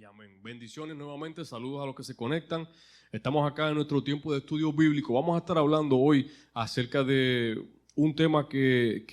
y amén. Bendiciones nuevamente, saludos a los que se conectan. Estamos acá en nuestro tiempo de estudio bíblico. Vamos a estar hablando hoy acerca de un tema que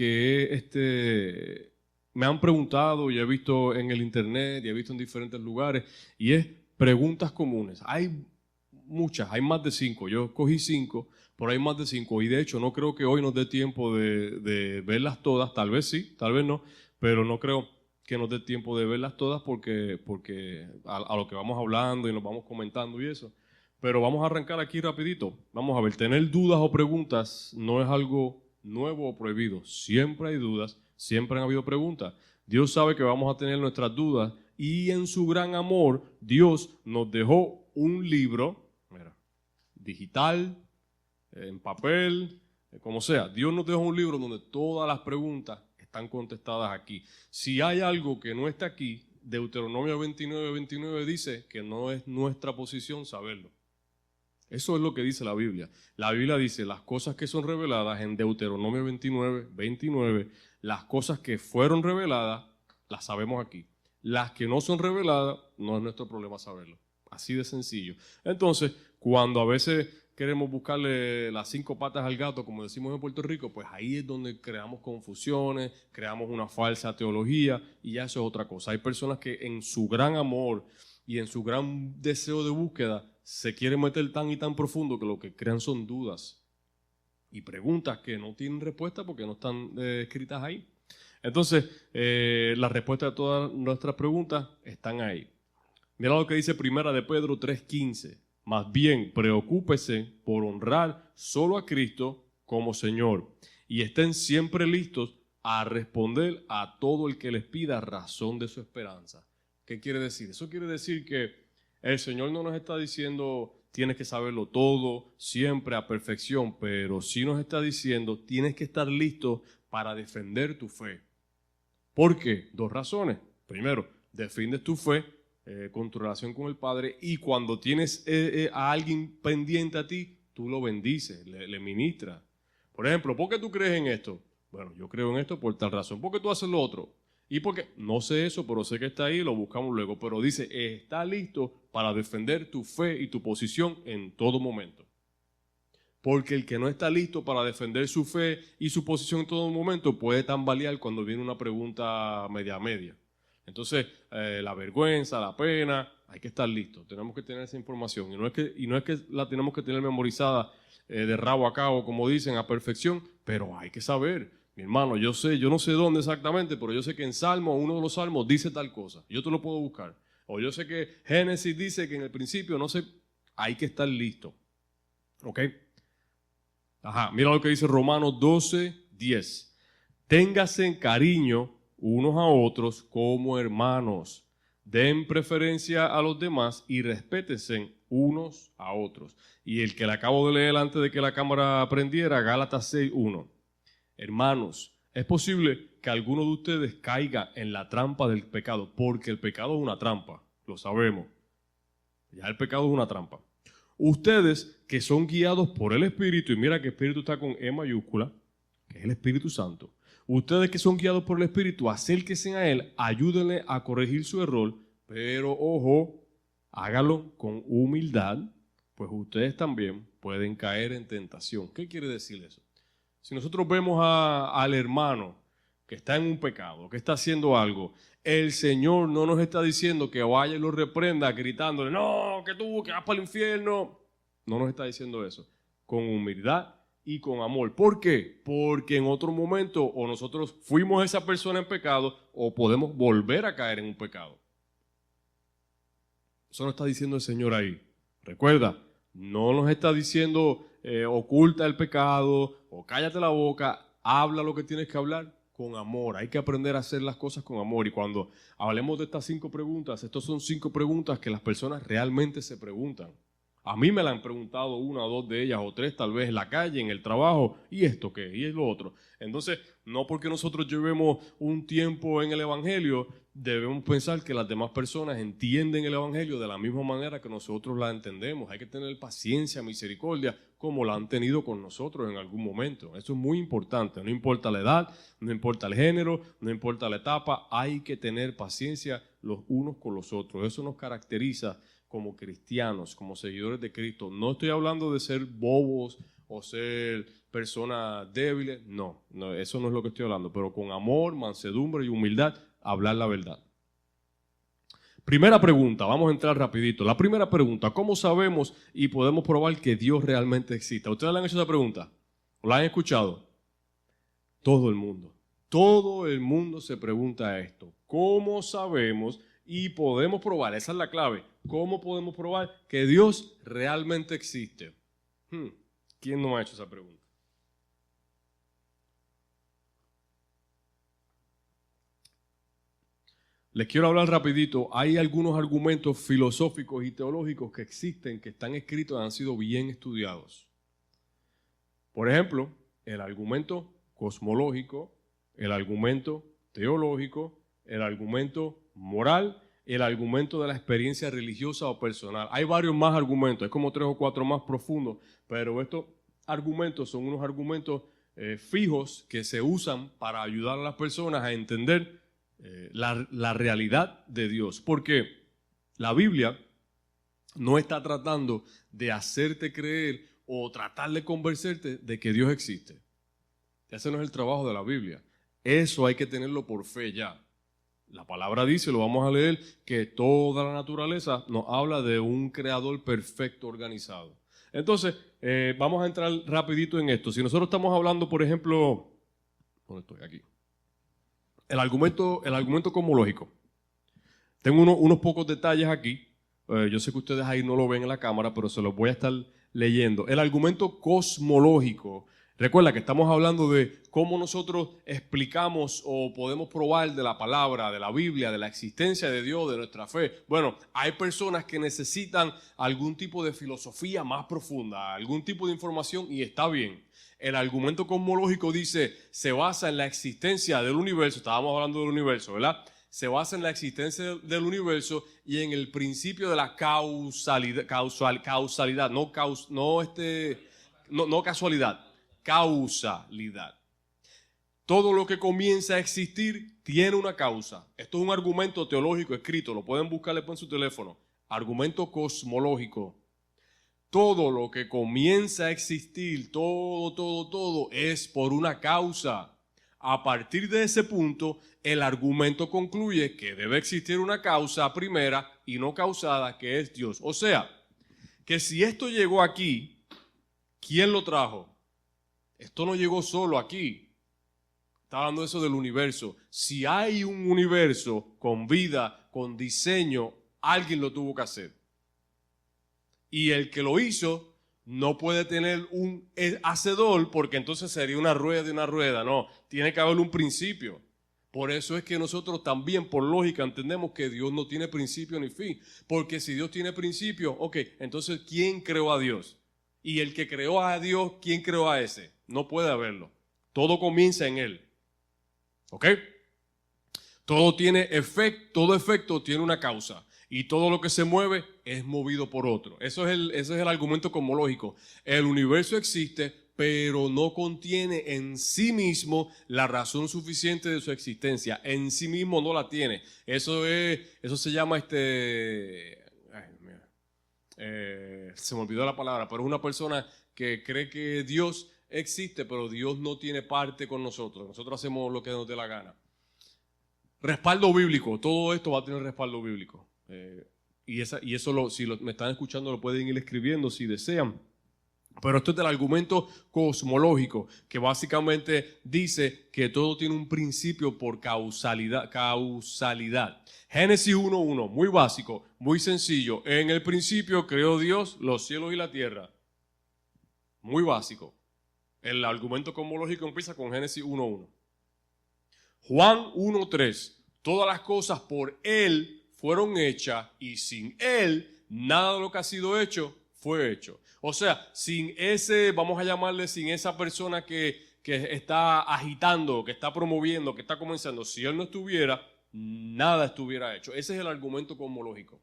me han preguntado y he visto en el internet y he visto en diferentes lugares, y es preguntas comunes. Hay muchas, hay más de 5. Yo escogí 5, pero hay más de 5. Y de hecho no creo que hoy nos dé tiempo de verlas todas. Tal vez sí, tal vez no, pero no creo que nos dé tiempo de verlas todas porque a lo que vamos hablando y nos vamos comentando y eso. Pero vamos a arrancar aquí rapidito. Vamos a ver, tener dudas o preguntas no es algo nuevo o prohibido. Siempre hay dudas, siempre han habido preguntas. Dios sabe que vamos a tener nuestras dudas y en su gran amor Dios nos dejó un libro, mira, digital, en papel, como sea. Dios nos dejó un libro donde todas las preguntas están contestadas aquí. Si hay algo que no está aquí, Deuteronomio 29 dice que no es nuestra posición saberlo. Eso es lo que dice la Biblia. La Biblia dice las cosas que son reveladas en Deuteronomio 29, las cosas que fueron reveladas, las sabemos aquí. Las que no son reveladas, no es nuestro problema saberlo. Así de sencillo. Entonces, cuando a veces queremos buscarle las 5 patas al gato, como decimos en Puerto Rico, pues ahí es donde creamos confusiones, creamos una falsa teología y ya eso es otra cosa. Hay personas que en su gran amor y en su gran deseo de búsqueda se quieren meter tan y tan profundo que lo que crean son dudas y preguntas que no tienen respuesta porque no están escritas ahí. Entonces, las respuestas a todas nuestras preguntas están ahí. Mira lo que dice Primera de Pedro 3:15. Más bien, preocúpese por honrar solo a Cristo como Señor y estén siempre listos a responder a todo el que les pida razón de su esperanza. ¿Qué quiere decir? Eso quiere decir que el Señor no nos está diciendo tienes que saberlo todo, siempre a perfección, pero sí nos está diciendo tienes que estar listo para defender tu fe. ¿Por qué? 2 razones. Primero, defiendes tu fe con tu relación con el Padre, y cuando tienes a alguien pendiente a ti, tú lo bendices, le ministras. Por ejemplo, ¿por qué tú crees en esto? Bueno, yo creo en esto por tal razón. ¿Por qué tú haces lo otro? ¿Y por qué? No sé eso, pero sé que está ahí, lo buscamos luego. Pero dice, está listo para defender tu fe y tu posición en todo momento. Porque el que no está listo para defender su fe y su posición en todo momento puede tambalear cuando viene una pregunta media. Entonces, la vergüenza, la pena, hay que estar listos. Tenemos que tener esa información. Y no es que la tenemos que tener memorizada de rabo a cabo, como dicen, a perfección, pero hay que saber. Mi hermano, yo no sé dónde exactamente, pero yo sé que en Salmo, uno de los Salmos dice tal cosa. Yo te lo puedo buscar. O yo sé que Génesis dice que en el principio, no sé, hay que estar listo. ¿Ok? Ajá, mira lo que dice Romanos 12:10. Ténganse en cariño unos a otros como hermanos. Den preferencia a los demás y respétense unos a otros. Y el que le acabo de leer antes de que la cámara prendiera, Gálatas 6:1. Hermanos, es posible que alguno de ustedes caiga en la trampa del pecado, porque el pecado es una trampa, lo sabemos. Ya el pecado es una trampa. Ustedes que son guiados por el Espíritu, y mira que Espíritu está con E mayúscula, que es el Espíritu Santo. Ustedes que son guiados por el Espíritu, acérquense a Él, ayúdenle a corregir su error, pero ojo, hágalo con humildad, pues ustedes también pueden caer en tentación. ¿Qué quiere decir eso? Si nosotros vemos al hermano que está en un pecado, que está haciendo algo, el Señor no nos está diciendo que vaya y lo reprenda gritándole, no, que tú, que vas para el infierno. No nos está diciendo eso. Con humildad y con amor. ¿Por qué? Porque en otro momento o nosotros fuimos esa persona en pecado o podemos volver a caer en un pecado. Eso nos está diciendo el Señor ahí. Recuerda, no nos está diciendo oculta el pecado o cállate la boca, habla lo que tienes que hablar con amor. Hay que aprender a hacer las cosas con amor. Y cuando hablemos de estas 5 preguntas, estas son 5 preguntas que las personas realmente se preguntan. A mí me la han preguntado 1 o 2 de ellas, o 3 tal vez en la calle, en el trabajo, ¿y esto qué? ¿Y es lo otro? Entonces, no porque nosotros llevemos un tiempo en el Evangelio, debemos pensar que las demás personas entienden el Evangelio de la misma manera que nosotros la entendemos. Hay que tener paciencia, misericordia, como la han tenido con nosotros en algún momento. Eso es muy importante. No importa la edad, no importa el género, no importa la etapa, hay que tener paciencia los unos con los otros. Eso nos caracteriza como cristianos, como seguidores de Cristo. No estoy hablando de ser bobos o ser personas débiles, no, eso no es lo que estoy hablando, pero con amor, mansedumbre y humildad, hablar la verdad. Primera pregunta, vamos a entrar rapidito. La primera pregunta, ¿cómo sabemos y podemos probar que Dios realmente existe? ¿Ustedes le han hecho esa pregunta? ¿O la han escuchado? Todo el mundo se pregunta esto. ¿Cómo sabemos y podemos probar? Esa es la clave. ¿Cómo podemos probar que Dios realmente existe? ¿Quién no ha hecho esa pregunta? Les quiero hablar rapidito. Hay algunos argumentos filosóficos y teológicos que existen, que están escritos y han sido bien estudiados. Por ejemplo, el argumento cosmológico, el argumento teológico, el argumento moral, el argumento de la experiencia religiosa o personal. Hay varios más argumentos, es como 3 o 4 más profundos, pero estos argumentos son unos argumentos fijos que se usan para ayudar a las personas a entender la realidad de Dios, porque la Biblia no está tratando de hacerte creer o tratar de convencerte de que Dios existe. Ese no es el trabajo de la Biblia. Eso hay que tenerlo por fe ya. La palabra dice, lo vamos a leer, que toda la naturaleza nos habla de un creador perfecto organizado. Entonces, vamos a entrar rapidito en esto. Si nosotros estamos hablando, por ejemplo, ¿dónde estoy? Aquí. El argumento cosmológico. Tengo unos pocos detalles aquí. Yo sé que ustedes ahí no lo ven en la cámara, pero se los voy a estar leyendo. El argumento cosmológico. Recuerda que estamos hablando de cómo nosotros explicamos o podemos probar de la palabra, de la Biblia, de la existencia de Dios, de nuestra fe. Bueno, hay personas que necesitan algún tipo de filosofía más profunda, algún tipo de información y está bien. El argumento cosmológico dice, se basa en la existencia del universo, estábamos hablando del universo, ¿verdad? Se basa en la existencia del universo y en el principio de la causalidad, no casualidad, causalidad. Todo lo que comienza a existir tiene una causa. Esto es un argumento teológico escrito, lo pueden buscar después en su teléfono. Argumento cosmológico. Todo lo que comienza a existir, todo es por una causa. A partir de ese punto, el argumento concluye que debe existir una causa primera y no causada, que es Dios. O sea, que si esto llegó aquí, ¿quién lo trajo? Esto no llegó solo aquí. Está hablando eso del universo. Si hay un universo con vida, con diseño, alguien lo tuvo que hacer. Y el que lo hizo no puede tener un hacedor porque entonces sería una rueda de una rueda. No, tiene que haber un principio. Por eso es que nosotros también, por lógica, entendemos que Dios no tiene principio ni fin. Porque si Dios tiene principio, ok, entonces ¿quién creó a Dios? Y el que creó a Dios, ¿quién creó a ese? No puede haberlo. Todo comienza en Él. ¿Ok? Todo efecto tiene una causa. Y todo lo que se mueve es movido por otro. Ese es el argumento cosmológico. El universo existe, pero no contiene en sí mismo la razón suficiente de su existencia. En sí mismo no la tiene. Eso se llama se me olvidó la palabra, pero es una persona que cree que Dios existe, pero Dios no tiene parte con nosotros. Nosotros hacemos lo que nos dé la gana. Respaldo bíblico. Todo esto va a tener respaldo bíblico. Y eso si me están escuchando lo pueden ir escribiendo si desean. Pero esto es del argumento cosmológico, que básicamente dice que todo tiene un principio por causalidad. Génesis 1:1, muy básico, muy sencillo. En el principio creó Dios los cielos y la tierra. Muy básico. El argumento cosmológico empieza con Génesis 1:1. Juan 1:3, todas las cosas por Él fueron hechas y sin Él nada de lo que ha sido hecho fue hecho. O sea, sin ese, vamos a llamarle, sin esa persona que que está agitando, que está promoviendo, que está comenzando. Si Él no estuviera, nada estuviera hecho. Ese es el argumento cosmológico.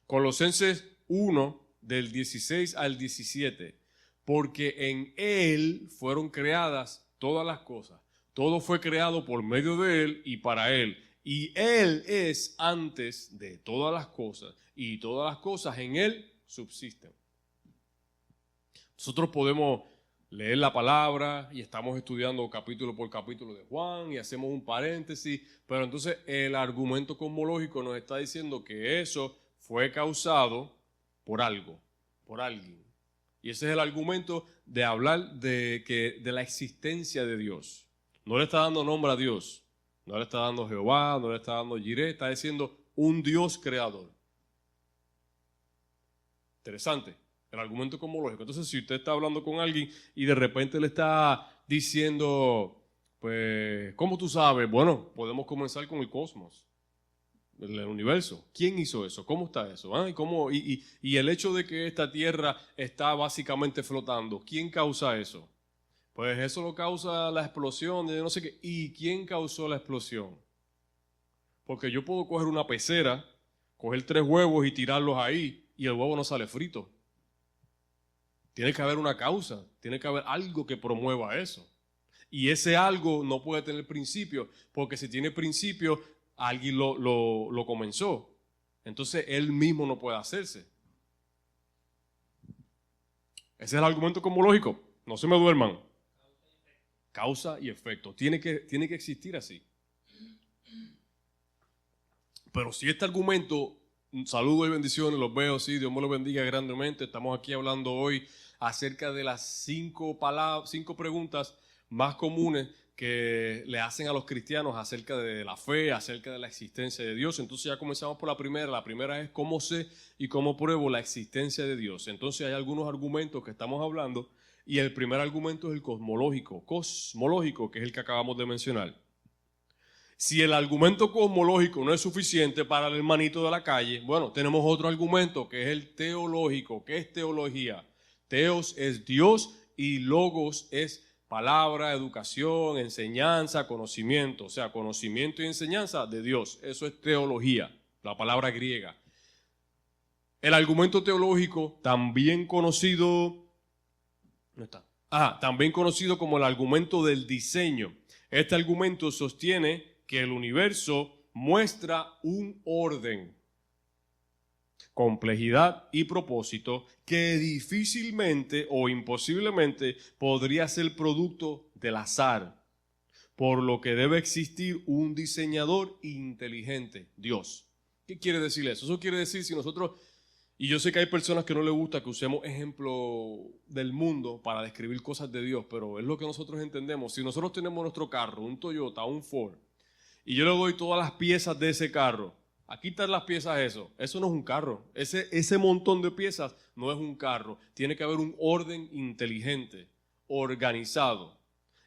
Colosenses 1, del 16 al 17. Porque en Él fueron creadas todas las cosas. Todo fue creado por medio de Él y para Él. Y Él es antes de todas las cosas. Y todas las cosas en Él subsisten. Nosotros podemos leer la palabra y estamos estudiando capítulo por capítulo de Juan y hacemos un paréntesis, pero entonces el argumento cosmológico nos está diciendo que eso fue causado por algo, por alguien. Y ese es el argumento de hablar de la existencia de Dios. No le está dando nombre a Dios, no le está dando Jehová, no le está dando Jireh, está diciendo un Dios creador. Interesante. El argumento cosmológico. Entonces, si usted está hablando con alguien y de repente le está diciendo, pues, ¿cómo tú sabes? Bueno, podemos comenzar con el cosmos, el universo. ¿Quién hizo eso? ¿Cómo está eso? ¿Ah? Y el hecho de que esta Tierra está básicamente flotando, ¿quién causa eso? Pues eso lo causa la explosión de no sé qué. ¿Y quién causó la explosión? Porque yo puedo coger una pecera, coger 3 huevos y tirarlos ahí y el huevo no sale frito. Tiene que haber una causa, tiene que haber algo que promueva eso. Y ese algo no puede tener principio, porque si tiene principio, alguien lo comenzó. Entonces él mismo no puede hacerse. Ese es el argumento cosmológico. No se me duerman. Causa y efecto. Tiene que existir así. Pero si este argumento, saludos y bendiciones, los veo, sí, Dios me los bendiga grandemente. Estamos aquí hablando hoy acerca de las 5 preguntas más comunes que le hacen a los cristianos acerca de la fe, acerca de la existencia de Dios. Entonces ya comenzamos por la primera. La primera es cómo sé y cómo pruebo la existencia de Dios. Entonces hay algunos argumentos que estamos hablando y el primer argumento es el cosmológico, que es el que acabamos de mencionar. Si el argumento cosmológico no es suficiente para el hermanito de la calle, bueno, tenemos otro argumento que es el teológico. ¿Qué es teología? Teos es Dios y logos es palabra, educación, enseñanza, conocimiento. O sea, conocimiento y enseñanza de Dios. Eso es teología, la palabra griega. El argumento teológico, también conocido, también conocido como el argumento del diseño. Este argumento sostiene que el universo muestra un orden, complejidad y propósito que difícilmente o imposiblemente podría ser producto del azar, por lo que debe existir un diseñador inteligente, Dios. ¿Qué quiere decir eso? Eso quiere decir si nosotros, y yo sé que hay personas que no les gusta que usemos ejemplo del mundo para describir cosas de Dios, pero es lo que nosotros entendemos. Si nosotros tenemos nuestro carro, un Toyota, un Ford, y yo le doy todas las piezas de ese carro, aquí están las piezas, eso no es un carro. Ese montón de piezas no es un carro. Tiene que haber un orden inteligente, organizado.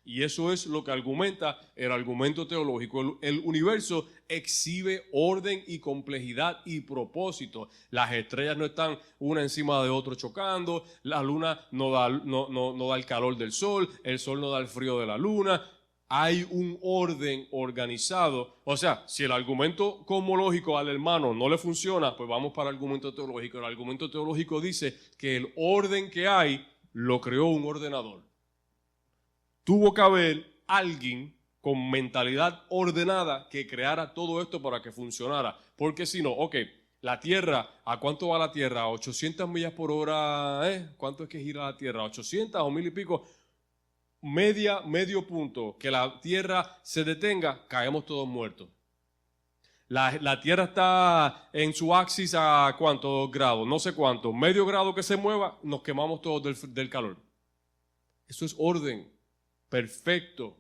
Y eso es lo que argumenta el argumento teológico. El universo exhibe orden y complejidad y propósito. Las estrellas no están una encima de otra chocando, la luna no da el calor del sol, el sol no da el frío de la luna. Hay un orden organizado. O sea, si el argumento cosmológico al hermano no le funciona, pues vamos para el argumento teológico. El argumento teológico dice que el orden que hay lo creó un ordenador. Tuvo que haber alguien con mentalidad ordenada que creara todo esto para que funcionara. Porque si no, la Tierra, ¿a cuánto va la Tierra? ¿A 800 millas por hora? ¿Cuánto es que gira la Tierra? ¿800 o 1000 y pico? Medio punto, que la Tierra se detenga, caemos todos muertos. La Tierra está en su axis a ¿cuántos grados? No sé cuánto. Medio grado que se mueva, nos quemamos todos del calor. Eso es orden perfecto.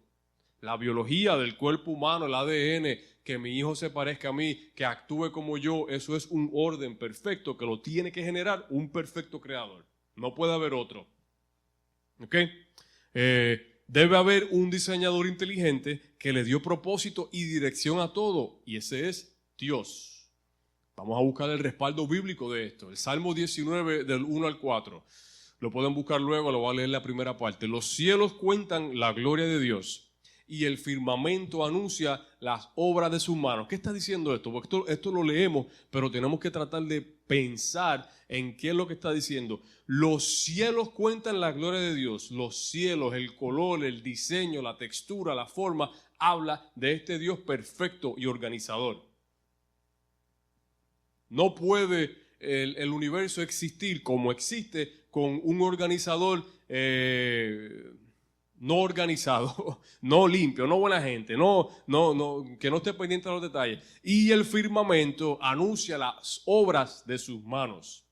La biología del cuerpo humano, el ADN, que mi hijo se parezca a mí, que actúe como yo, eso es un orden perfecto que lo tiene que generar un perfecto creador. No puede haber otro. ¿Ok? Debe haber un diseñador inteligente que le dio propósito y dirección a todo, y ese es Dios. Vamos a buscar el respaldo bíblico de esto. El Salmo 19 del 1 al 4. Lo pueden buscar luego, lo voy a leer la primera parte. Los cielos cuentan la gloria de Dios y el firmamento anuncia las obras de sus manos. ¿Qué está diciendo esto? Porque esto lo leemos, pero tenemos que tratar de pensar en qué es lo que está diciendo. Los cielos cuentan la gloria de Dios. Los cielos, el color, el diseño, la textura, la forma, habla de este Dios perfecto y organizador. No puede el universo existir como existe con un organizador no organizado, no limpio, no buena gente, que no esté pendiente de los detalles. Y el firmamento anuncia las obras de sus manos.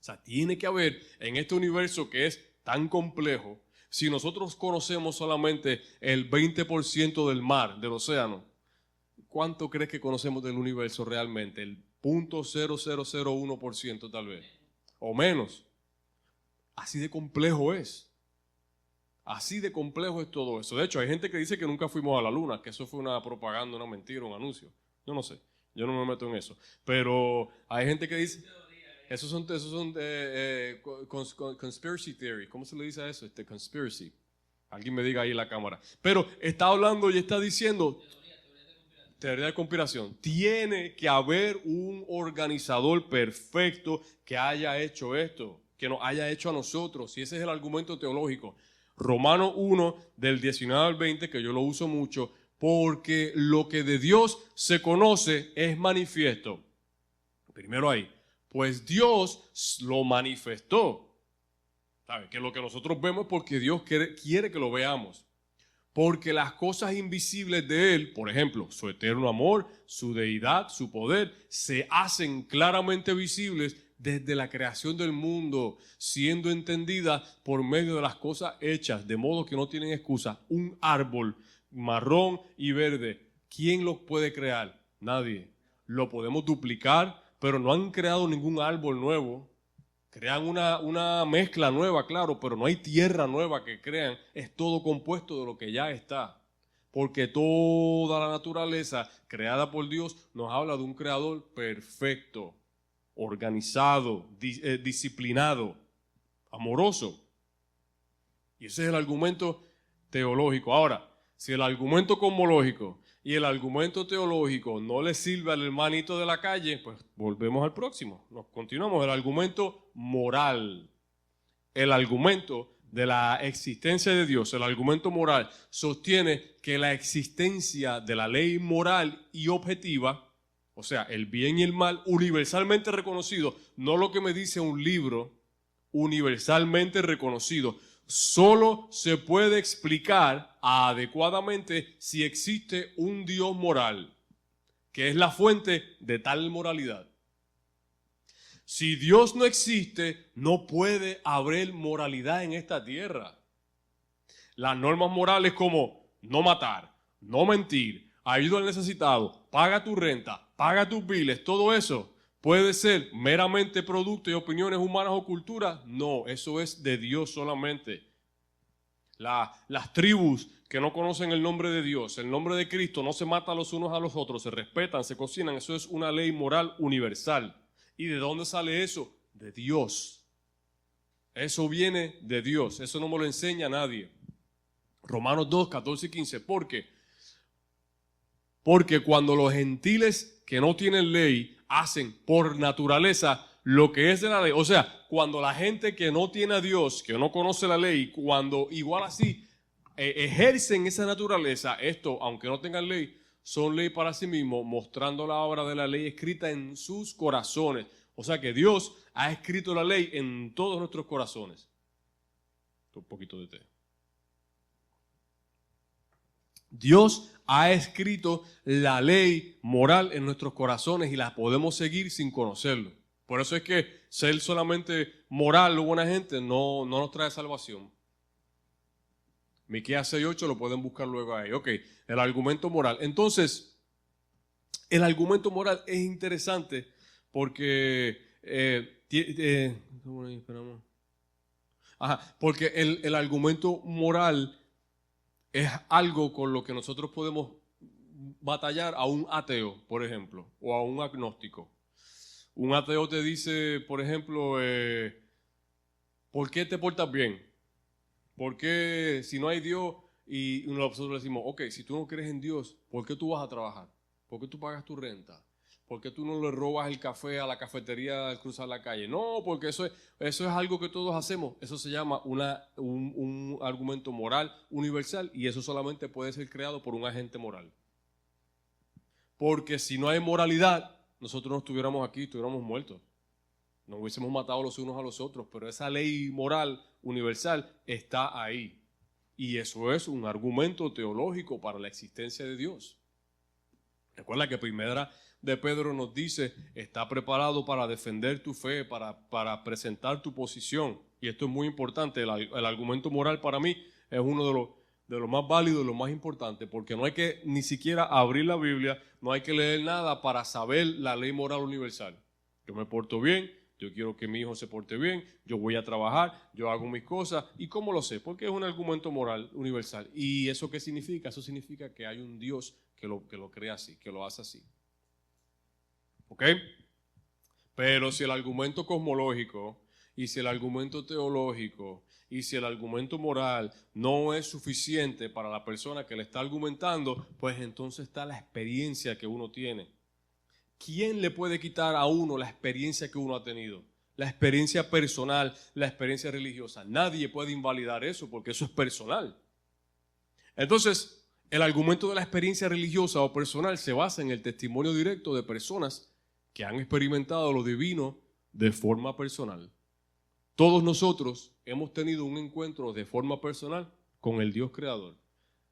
O sea, tiene que haber en este universo que es tan complejo, si nosotros conocemos solamente el 20% del mar, del océano, ¿cuánto crees que conocemos del universo realmente? El 0.0001% tal vez, o menos. Así de complejo es. Así de complejo es todo eso. De hecho, hay gente que dice que nunca fuimos a la luna, que eso fue una propaganda, una mentira, un anuncio. Yo no sé, yo no me meto en eso. Pero hay gente que dice, esos son conspiracy theory. ¿Cómo se le dice a eso? Conspiracy. Alguien me diga ahí en la cámara. Pero está hablando y está diciendo teoría de conspiración. Tiene que haber un organizador perfecto que haya hecho esto, que nos haya hecho a nosotros. Y ese es el argumento teológico. Romanos 1, del 19 al 20, que yo lo uso mucho, porque lo que de Dios se conoce es manifiesto. Primero ahí, pues Dios lo manifestó. ¿Sabe? Que lo que nosotros vemos porque Dios quiere que lo veamos. Porque las cosas invisibles de Él, por ejemplo, su eterno amor, su deidad, su poder, se hacen claramente visibles desde la creación del mundo, siendo entendidas por medio de las cosas hechas, de modo que no tienen excusa. Un árbol marrón y verde, ¿quién lo puede crear? Nadie. Lo podemos duplicar, pero no han creado ningún árbol nuevo. Crean una mezcla nueva, claro, pero no hay tierra nueva que crean. Es todo compuesto de lo que ya está. Porque toda la naturaleza creada por Dios nos habla de un creador perfecto, organizado, disciplinado, amoroso. Y ese es el argumento teológico. Ahora, si el argumento cosmológico y el argumento teológico no le sirve al hermanito de la calle, pues volvemos al próximo. Nos continuamos. El argumento moral, el argumento de la existencia de Dios, el argumento moral, sostiene que la existencia de la ley moral y objetiva, o sea, el bien y el mal, universalmente reconocido, no lo que me dice un libro, universalmente reconocido, solo se puede explicar adecuadamente si existe un Dios moral, que es la fuente de tal moralidad. Si Dios no existe, no puede haber moralidad en esta tierra. Las normas morales como no matar, no mentir, ayuda al necesitado, paga tu renta, paga tus biles, todo eso ¿puede ser meramente producto de opiniones humanas o culturas? No, eso es de Dios solamente. Las tribus que no conocen el nombre de Dios, el nombre de Cristo, no se matan los unos a los otros, se respetan, se cocinan, eso es una ley moral universal. ¿Y de dónde sale eso? De Dios. Eso viene de Dios, eso no me lo enseña nadie. Romanos 2, 14 y 15, ¿por qué? Porque cuando los gentiles que no tienen ley hacen por naturaleza lo que es de la ley, o sea, cuando la gente que no tiene a Dios, que no conoce la ley, cuando igual así ejercen esa naturaleza, esto, aunque no tengan ley, son ley para sí mismos, mostrando la obra de la ley escrita en sus corazones. O sea que Dios ha escrito la ley en todos nuestros corazones. Un poquito de té. Dios ha escrito la ley moral en nuestros corazones y la podemos seguir sin conocerlo. Por eso es que ser solamente moral o buena gente no nos trae salvación. Miqueas 6:8 lo pueden buscar luego ahí. Ok, el argumento moral. Entonces, el argumento moral es interesante porque porque el argumento moral es algo con lo que nosotros podemos batallar a un ateo, por ejemplo, o a un agnóstico. Un ateo te dice, por ejemplo, ¿Por qué te portas bien? ¿Por qué si no hay Dios y nosotros le decimos, ok, si tú no crees en Dios, ¿por qué tú vas a trabajar? ¿Por qué tú pagas tu renta? ¿Por qué tú no le robas el café a la cafetería al cruzar la calle? No, porque eso es algo que todos hacemos. Eso se llama un argumento moral universal y eso solamente puede ser creado por un agente moral. Porque si no hay moralidad, nosotros no estuviéramos aquí, estuviéramos muertos. Nos hubiésemos matado los unos a los otros, pero esa ley moral universal está ahí. Y eso es un argumento teológico para la existencia de Dios. Recuerda que Primera de Pedro nos dice, está preparado para defender tu fe, para presentar tu posición. Y esto es muy importante, el argumento moral para mí es uno de los más válidos, de los más importantes, porque no hay que ni siquiera abrir la Biblia, no hay que leer nada para saber la ley moral universal. Yo me porto bien, yo quiero que mi hijo se porte bien, yo voy a trabajar, yo hago mis cosas. ¿Y cómo lo sé? Porque es un argumento moral universal. ¿Y eso qué significa? Eso significa que hay un Dios que lo crea así, que lo hace así. ¿Ok? Pero si el argumento cosmológico y si el argumento teológico y si el argumento moral no es suficiente para la persona que le está argumentando, pues entonces está la experiencia que uno tiene. ¿Quién le puede quitar a uno la experiencia que uno ha tenido? La experiencia personal, la experiencia religiosa. Nadie puede invalidar eso porque eso es personal. Entonces, el argumento de la experiencia religiosa o personal se basa en el testimonio directo de personas que han experimentado lo divino de forma personal. Todos nosotros hemos tenido un encuentro de forma personal con el Dios creador.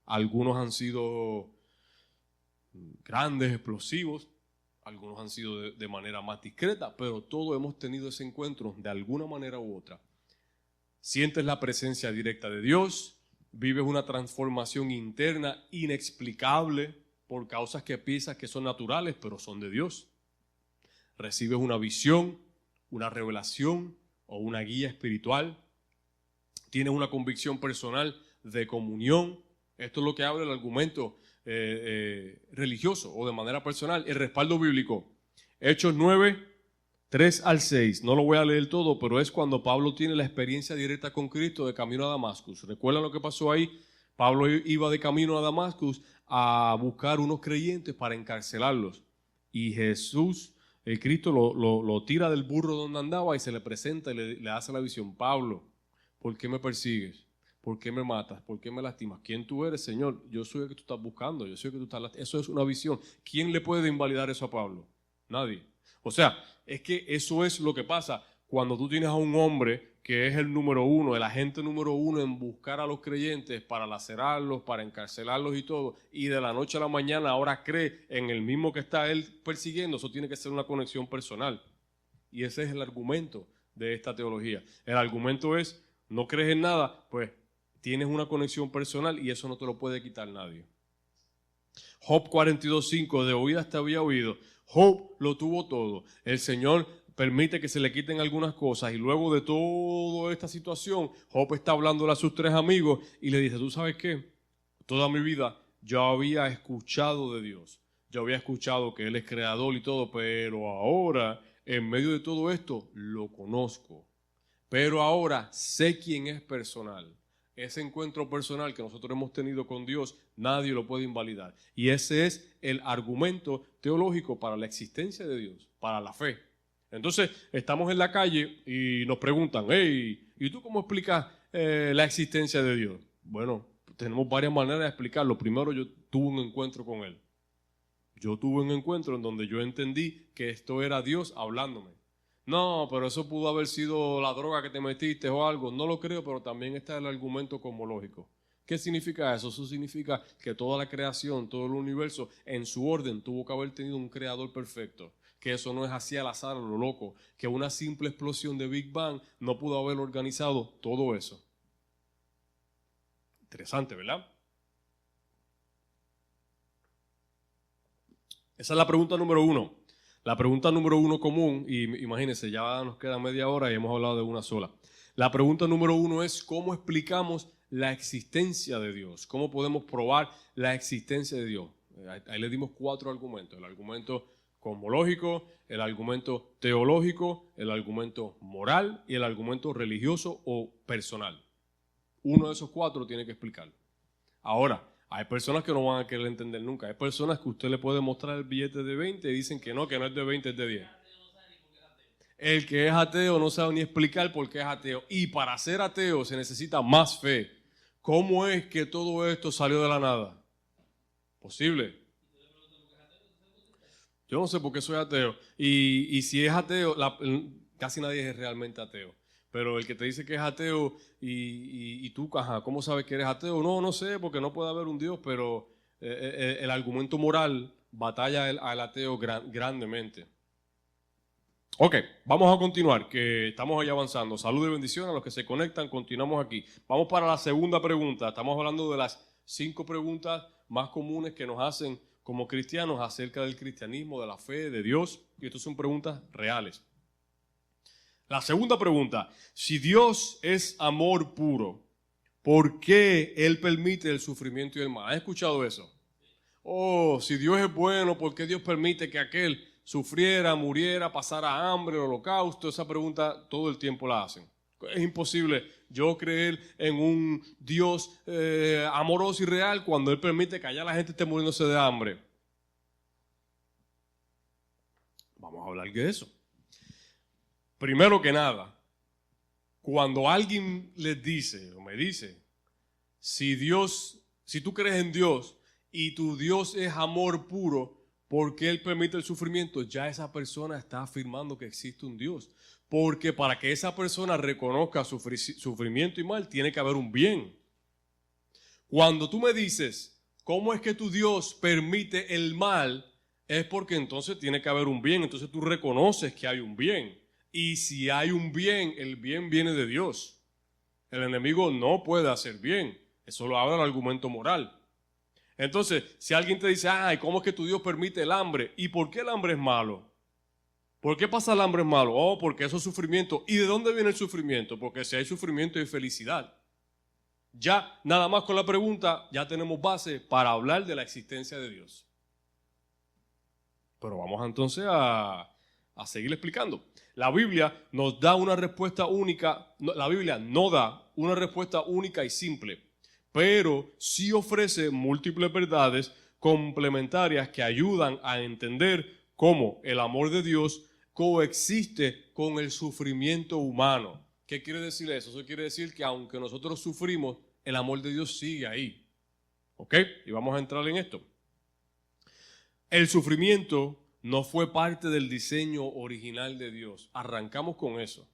Algunos han sido grandes, explosivos. Algunos han sido de manera más discreta, pero todos hemos tenido ese encuentro de alguna manera u otra. Sientes la presencia directa de Dios, vives una transformación interna inexplicable por causas que piensas que son naturales, pero son de Dios. Recibes una visión, una revelación o una guía espiritual. Tienes una convicción personal de comunión. Esto es lo que habla el argumento religioso o de manera personal. El respaldo bíblico. Hechos 9, 3 al 6. No lo voy a leer todo, pero es cuando Pablo tiene la experiencia directa con Cristo de camino a Damascus. ¿Recuerdan lo que pasó ahí? Pablo iba de camino a Damascus a buscar unos creyentes para encarcelarlos. Y Jesús, el Cristo, lo tira del burro donde andaba y se le presenta y le hace la visión. Pablo, ¿por qué me persigues? ¿Por qué me matas? ¿Por qué me lastimas? ¿Quién tú eres, Señor? Yo soy el que tú estás buscando. Yo soy el que tú estás lastimando. Eso es una visión. ¿Quién le puede invalidar eso a Pablo? Nadie. O sea, es que eso es lo que pasa cuando tú tienes a un hombre que es el número uno, el agente número uno en buscar a los creyentes para lacerarlos, para encarcelarlos y todo, y de la noche a la mañana ahora cree en el mismo que está él persiguiendo. Eso tiene que ser una conexión personal. Y ese es el argumento de esta teología. El argumento es, no crees en nada, pues tienes una conexión personal y eso no te lo puede quitar nadie. Job 42:5, de oídas te había oído. Job lo tuvo todo. El Señor permite que se le quiten algunas cosas y luego de toda esta situación, Job está hablándole a sus tres amigos y le dice, ¿tú sabes qué? Toda mi vida yo había escuchado de Dios. Yo había escuchado que Él es creador y todo, pero ahora, en medio de todo esto, lo conozco. Pero ahora sé quién es personal. Ese encuentro personal que nosotros hemos tenido con Dios, nadie lo puede invalidar. Y ese es el argumento teológico para la existencia de Dios, para la fe. Entonces, estamos en la calle y nos preguntan, hey, ¿y tú cómo explicas la existencia de Dios? Bueno, tenemos varias maneras de explicarlo. Primero, yo tuve un encuentro con Él. Yo tuve un encuentro en donde yo entendí que esto era Dios hablándome. No, pero eso pudo haber sido la droga que te metiste o algo. No lo creo, pero también está el argumento cosmológico. ¿Qué significa eso? Eso significa que toda la creación, todo el universo, en su orden, tuvo que haber tenido un creador perfecto. Que eso no es así al azar, a lo loco. Que una simple explosión de Big Bang no pudo haber organizado todo eso. Interesante, ¿verdad? Esa es la pregunta número uno. La pregunta número uno común, y imagínense, ya nos queda media hora y hemos hablado de una sola. La pregunta número uno es ¿cómo explicamos la existencia de Dios? ¿Cómo podemos probar la existencia de Dios? Ahí le dimos 4 argumentos. El argumento cosmológico, el argumento teológico, el argumento moral y el argumento religioso o personal. Uno de esos cuatro tiene que explicarlo. Ahora, hay personas que no van a querer entender nunca. Hay personas que usted le puede mostrar el billete de 20 y dicen que no es de 20, es de 10. El que es ateo no sabe ni explicar por qué es ateo. Y para ser ateo se necesita más fe. ¿Cómo es que todo esto salió de la nada? Posible. Yo no sé por qué soy ateo. Y si es ateo, casi nadie es realmente ateo. Pero el que te dice que es ateo y tú, ajá, ¿cómo sabes que eres ateo? No sé, porque no puede haber un Dios, pero el argumento moral batalla al ateo grandemente. Ok, vamos a continuar, que estamos ahí avanzando. Salud y bendición a los que se conectan, continuamos aquí. Vamos para la segunda pregunta. Estamos hablando de las 5 preguntas más comunes que nos hacen como cristianos acerca del cristianismo, de la fe, de Dios. Y estas son preguntas reales. La segunda pregunta, si Dios es amor puro, ¿por qué Él permite el sufrimiento y el mal? ¿Has escuchado eso? Oh, si Dios es bueno, ¿por qué Dios permite que aquel sufriera, muriera, pasara hambre, holocausto? Esa pregunta todo el tiempo la hacen. Es imposible yo creer en un Dios amoroso y real cuando Él permite que allá la gente esté muriéndose de hambre. Vamos a hablar de eso. Primero que nada, cuando alguien les dice o me dice, si tú crees en Dios y tu Dios es amor puro, ¿por qué Él permite el sufrimiento? Ya esa persona está afirmando que existe un Dios. Porque para que esa persona reconozca sufrimiento y mal, tiene que haber un bien. Cuando tú me dices, ¿cómo es que tu Dios permite el mal? Es porque entonces tiene que haber un bien. Entonces tú reconoces que hay un bien. Y si hay un bien, el bien viene de Dios. El enemigo no puede hacer bien. Eso lo habla el argumento moral. Entonces, si alguien te dice, ay, ¿cómo es que tu Dios permite el hambre? ¿Y por qué el hambre es malo? ¿Por qué pasa el hambre malo? Oh, porque eso es sufrimiento. ¿Y de dónde viene el sufrimiento? Porque si hay sufrimiento hay felicidad. Ya, nada más con la pregunta, ya tenemos base para hablar de la existencia de Dios. Pero vamos entonces a seguir explicando. La Biblia nos da una respuesta única, la Biblia no da una respuesta única y simple, pero sí ofrece múltiples verdades complementarias que ayudan a entender cómo el amor de Dios coexiste con el sufrimiento humano. ¿Qué quiere decir eso? Eso quiere decir que aunque nosotros sufrimos, el amor de Dios sigue ahí. ¿Ok? Y vamos a entrar en esto. El sufrimiento no fue parte del diseño original de Dios. Arrancamos con eso.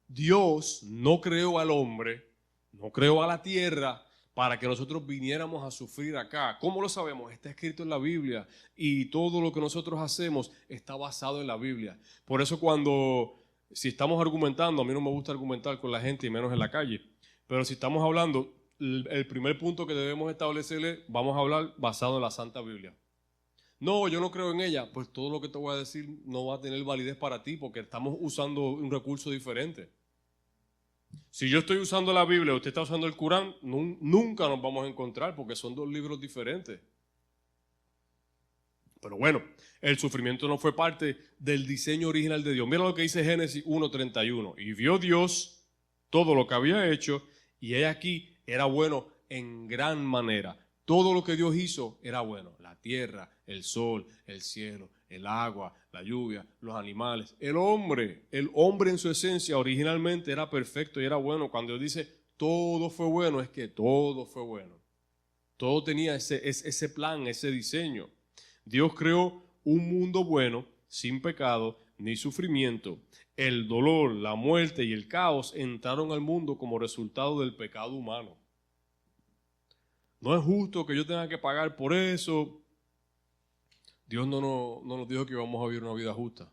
Dios no creó al hombre, no creó a la tierra para que nosotros viniéramos a sufrir acá. ¿Cómo lo sabemos? Está escrito en la Biblia y todo lo que nosotros hacemos está basado en la Biblia. Por eso si estamos argumentando, a mí no me gusta argumentar con la gente y menos en la calle, pero si estamos hablando, el primer punto que debemos establecerle, vamos a hablar basado en la Santa Biblia. No, yo no creo en ella. Pues todo lo que te voy a decir no va a tener validez para ti porque estamos usando un recurso diferente. Si yo estoy usando la Biblia y usted está usando el Corán, nunca nos vamos a encontrar porque son 2 libros diferentes. Pero bueno, el sufrimiento no fue parte del diseño original de Dios. Mira lo que dice Génesis 1:31. Y vio Dios todo lo que había hecho y he aquí era bueno en gran manera. Todo lo que Dios hizo era bueno. La tierra, el sol, el cielo, el agua, la lluvia, los animales. El hombre en su esencia originalmente era perfecto y era bueno. Cuando Dios dice todo fue bueno, es que todo fue bueno. Todo tenía ese plan, ese diseño. Dios creó un mundo bueno, sin pecado ni sufrimiento. El dolor, la muerte y el caos entraron al mundo como resultado del pecado humano. No es justo que yo tenga que pagar por eso. Dios no nos dijo que íbamos a vivir una vida justa.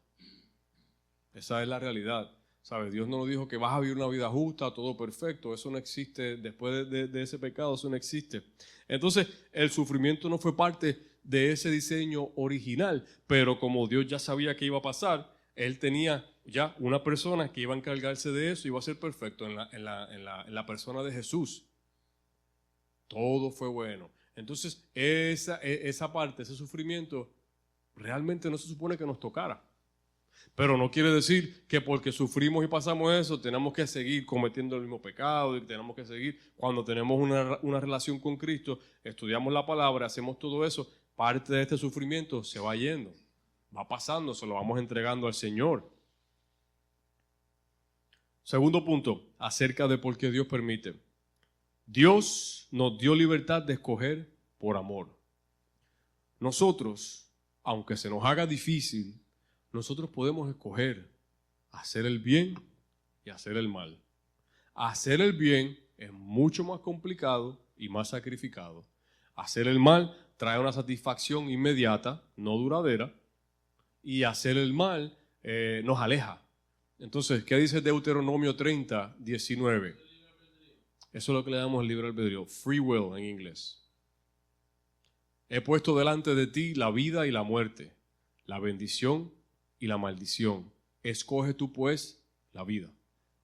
Esa es la realidad. ¿Sabes? Dios no nos dijo que vas a vivir una vida justa, todo perfecto. Eso no existe. Después de ese pecado, eso no existe. Entonces, el sufrimiento no fue parte de ese diseño original. Pero como Dios ya sabía que iba a pasar, Él tenía ya una persona que iba a encargarse de eso y iba a ser perfecto en la persona de Jesús. Todo fue bueno. Entonces, esa parte, ese sufrimiento, realmente no se supone que nos tocara. Pero no quiere decir que porque sufrimos y pasamos eso, tenemos que seguir cometiendo el mismo pecado y tenemos que seguir. Cuando tenemos una relación con Cristo, estudiamos la palabra, hacemos todo eso, parte de este sufrimiento se va yendo, va pasando, se lo vamos entregando al Señor. Segundo punto, acerca de por qué Dios permite. Dios nos dio libertad de escoger por amor. Nosotros, aunque se nos haga difícil, nosotros podemos escoger hacer el bien y hacer el mal. Hacer el bien es mucho más complicado y más sacrificado. Hacer el mal trae una satisfacción inmediata, no duradera, y hacer el mal nos aleja. Entonces, ¿qué dice Deuteronomio 30, 19? Eso es lo que le damos el libre albedrío, free will en inglés. He puesto delante de ti la vida y la muerte, la bendición y la maldición. Escoge tú pues la vida.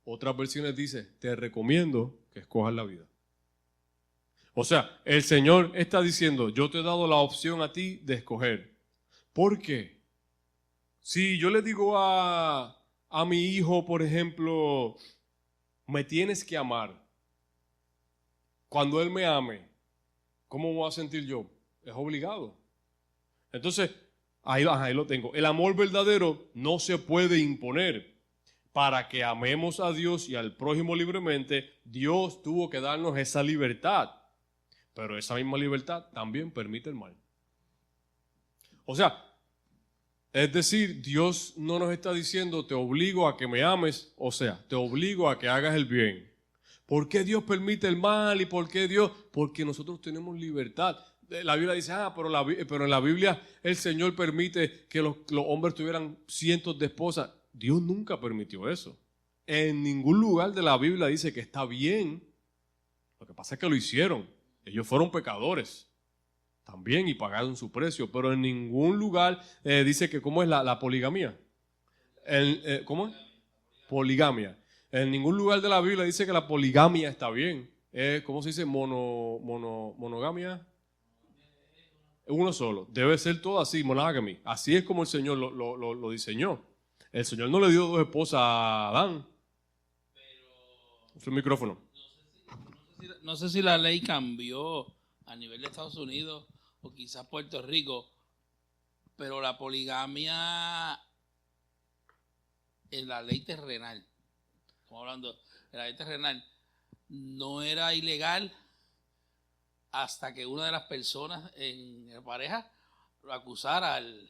Otras versiones dice, te recomiendo que escojas la vida. O sea, el Señor está diciendo, yo te he dado la opción a ti de escoger. ¿Por qué? Si yo le digo a mi hijo, por ejemplo, me tienes que amar. Cuando él me ame, ¿cómo voy a sentir yo? Es obligado. Entonces, ahí lo tengo. El amor verdadero no se puede imponer. Para que amemos a Dios y al prójimo libremente, Dios tuvo que darnos esa libertad. Pero esa misma libertad también permite el mal. O sea, es decir, Dios no nos está diciendo te obligo a que me ames, o sea, te obligo a que hagas el bien. ¿Por qué Dios permite el mal y por qué Dios? Porque nosotros tenemos libertad. La Biblia dice, pero en la Biblia el Señor permite que los hombres tuvieran cientos de esposas. Dios nunca permitió eso. En ningún lugar de la Biblia dice que está bien. Lo que pasa es que lo hicieron. Ellos fueron pecadores también y pagaron su precio, pero en ningún lugar dice que ¿cómo es la poligamía? ¿Cómo es? Poligamia. En ningún lugar de la Biblia dice que la poligamia está bien. ¿Cómo se dice? Monogamia. Uno solo. Debe ser todo así, monogamy. Así es como el Señor lo diseñó. El Señor no le dio dos esposas a Adán. Su micrófono. No sé si la ley cambió a nivel de Estados Unidos o quizás Puerto Rico, pero la poligamia en la ley terrenal, estamos hablando de la ley terrenal, no era ilegal hasta que una de las personas en la pareja lo acusara al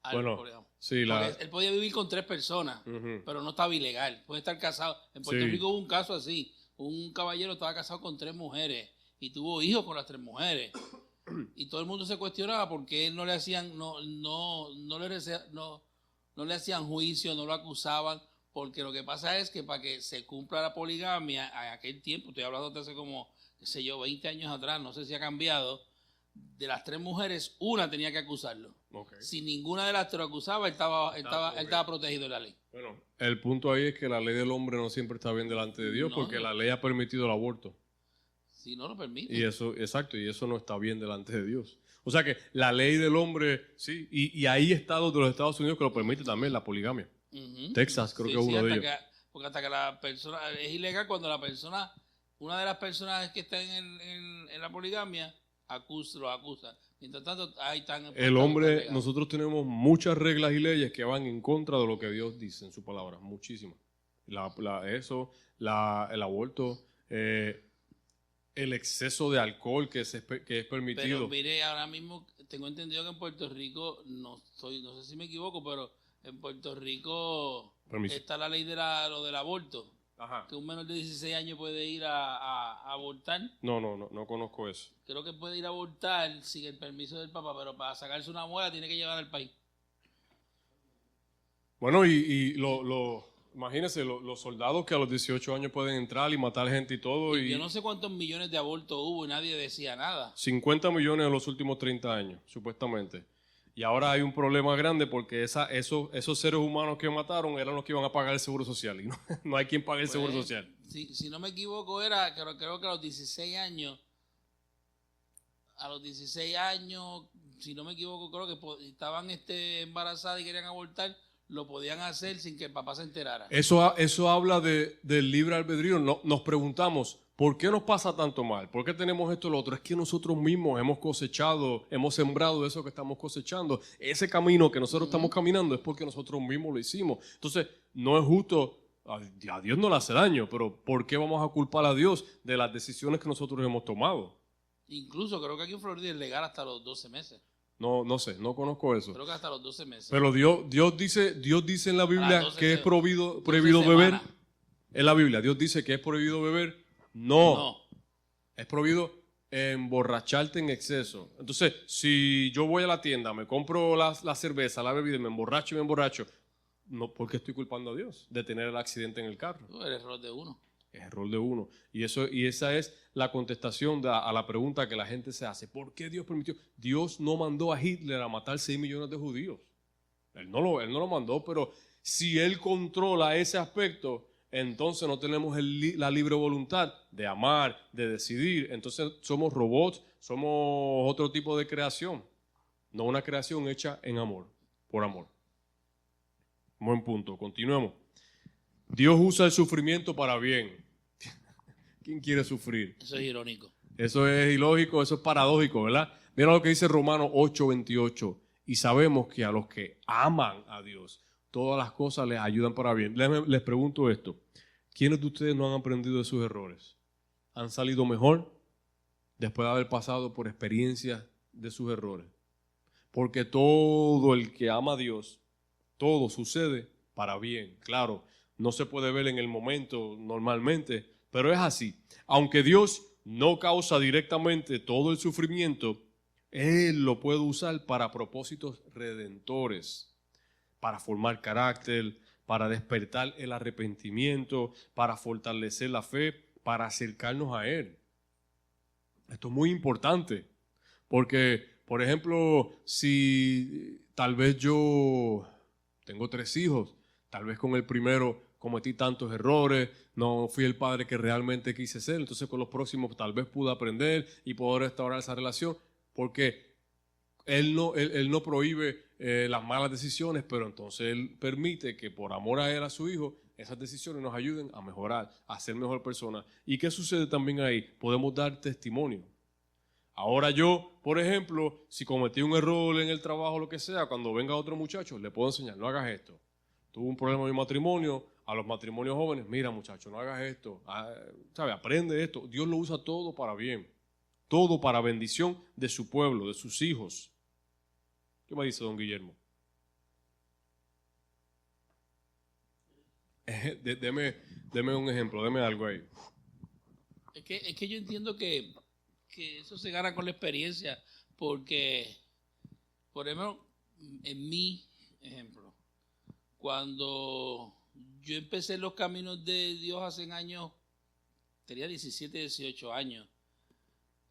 poligamia. Sí, él podía vivir con 3 personas, pero no estaba ilegal. Puede estar casado. En Puerto Rico hubo un caso así. Un caballero estaba casado con 3 mujeres y tuvo hijos con las 3 mujeres. Y todo el mundo se cuestionaba por qué él no le hacían juicio, no lo acusaban, porque lo que pasa es que para que se cumpla la poligamia en aquel tiempo, estoy hablando de hace como, qué sé yo, 20 años atrás, no sé si ha cambiado, de las 3 mujeres, una tenía que acusarlo. Okay. Si ninguna de las 3 lo acusaba, él estaba protegido de la ley. Bueno, el punto ahí es que la ley del hombre no siempre está bien delante de Dios, porque la ley ha permitido el aborto. Si no lo permite. Y eso, exacto, y eso no está bien delante de Dios. O sea que la ley del hombre, sí, y hay estados de los Estados Unidos que lo permite también, la poligamia. Texas creo que es uno de ellos. Porque hasta que la persona, es ilegal cuando la persona, una de las personas que está en la poligamia, lo acusa. Mientras tanto, ahí están. El hombre, nosotros tenemos muchas reglas y leyes que van en contra de lo que Dios dice en su palabra, muchísimas. El aborto, el exceso de alcohol que es permitido. Pero mire, ahora mismo tengo entendido que en Puerto Rico, no sé si me equivoco, pero en Puerto Rico está la ley de lo del aborto. Ajá. Que un menor de 16 años puede ir a abortar. No conozco eso. Creo que puede ir a abortar sin el permiso del papá, pero para sacarse una muela tiene que llevar al país. Bueno, imagínense, los soldados que a los 18 años pueden entrar y matar gente y todo. Yo no sé cuántos millones de abortos hubo y nadie decía nada. 50 millones en los últimos 30 años, supuestamente. Y ahora hay un problema grande porque esos seres humanos que mataron eran los que iban a pagar el seguro social. Y no hay quien pague el seguro social. Si no me equivoco, creo que a los 16 años, si no me equivoco, creo que estaban embarazadas y querían abortar, lo podían hacer sin que el papá se enterara. Eso habla del libre albedrío. Nos preguntamos, ¿por qué nos pasa tanto mal? ¿Por qué tenemos esto y lo otro? Es que nosotros mismos hemos cosechado, hemos sembrado eso que estamos cosechando. Ese camino que nosotros estamos caminando es porque nosotros mismos lo hicimos. Entonces, no es justo, a Dios no le hace daño, pero ¿por qué vamos a culpar a Dios de las decisiones que nosotros hemos tomado? Incluso creo que aquí en Florida es legal hasta los 12 meses. No sé, no conozco eso. Creo que hasta los 12 meses. Pero Dios dice en la Biblia que es prohibido beber. semanas. En la Biblia, Dios dice que es prohibido beber. No. Es prohibido emborracharte en exceso. Entonces, si yo voy a la tienda, me compro la cerveza, la bebida, y me emborracho, no, ¿por qué estoy culpando a Dios de tener el accidente en el carro? El error de uno. Es error de uno. Y esa es la contestación a la pregunta que la gente se hace. ¿Por qué Dios permitió? Dios no mandó a Hitler a matar 6 millones de judíos. Él no lo mandó, pero si Él controla ese aspecto, entonces no tenemos la libre voluntad de amar, de decidir. Entonces somos robots, somos otro tipo de creación. No una creación hecha en amor, por amor. Buen punto, continuemos. Dios usa el sufrimiento para bien. ¿Quién quiere sufrir? Eso es irónico. Eso es ilógico, eso es paradójico, ¿verdad? Mira lo que dice Romanos 8:28. Y sabemos que a los que aman a Dios, todas las cosas les ayudan para bien. Les pregunto esto. ¿Quiénes de ustedes no han aprendido de sus errores? ¿Han salido mejor después de haber pasado por experiencias de sus errores? Porque todo el que ama a Dios, todo sucede para bien. Claro, no se puede ver en el momento normalmente, pero es así. Aunque Dios no causa directamente todo el sufrimiento, Él lo puede usar para propósitos redentores, para formar carácter, para despertar el arrepentimiento, para fortalecer la fe, para acercarnos a Él. Esto es muy importante, porque, por ejemplo, si tal vez yo tengo 3 hijos, tal vez con el primero cometí tantos errores, no fui el padre que realmente quise ser, entonces con los próximos tal vez pude aprender y poder restaurar esa relación, porque Él no prohíbe las malas decisiones, pero entonces Él permite que por amor a Él, a su hijo, esas decisiones nos ayuden a mejorar, a ser mejor persona. ¿Y qué sucede también ahí? Podemos dar testimonio. Ahora yo, por ejemplo, si cometí un error en el trabajo o lo que sea, cuando venga otro muchacho, le puedo enseñar, no hagas esto. Tuve un problema en mi matrimonio, a los matrimonios jóvenes, mira muchacho, no hagas esto, ¿sabe? Aprende esto. Dios lo usa todo para bien, todo para bendición de su pueblo, de sus hijos. ¿Qué me dice don Guillermo? Deme un ejemplo, deme algo ahí. Es que yo entiendo que eso se gana con la experiencia, porque, por ejemplo, en mi ejemplo, cuando yo empecé los caminos de Dios hace años, tenía 17, 18 años,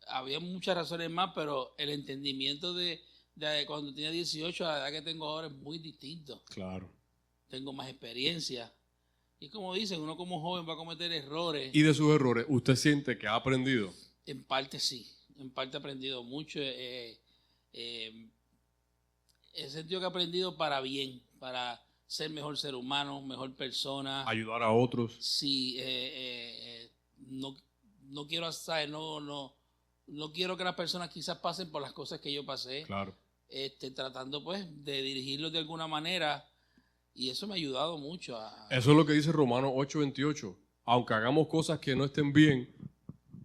había muchas razones más, pero el entendimiento de cuando tenía 18 a la edad que tengo ahora es muy distinto. Claro. Tengo más experiencia. Y como dicen, uno como joven va a cometer errores. ¿Y de sus errores usted siente que ha aprendido? En parte sí, en parte he aprendido mucho. He sentido que he aprendido para bien, para ser mejor ser humano, mejor persona. Ayudar a otros. Sí, no quiero, ¿sabes? No quiero que las personas quizás pasen por las cosas que yo pasé. Claro. Tratando pues de dirigirlos de alguna manera, y eso me ha ayudado mucho. Eso es lo que dice Romanos 8:28. Aunque hagamos cosas que no estén bien,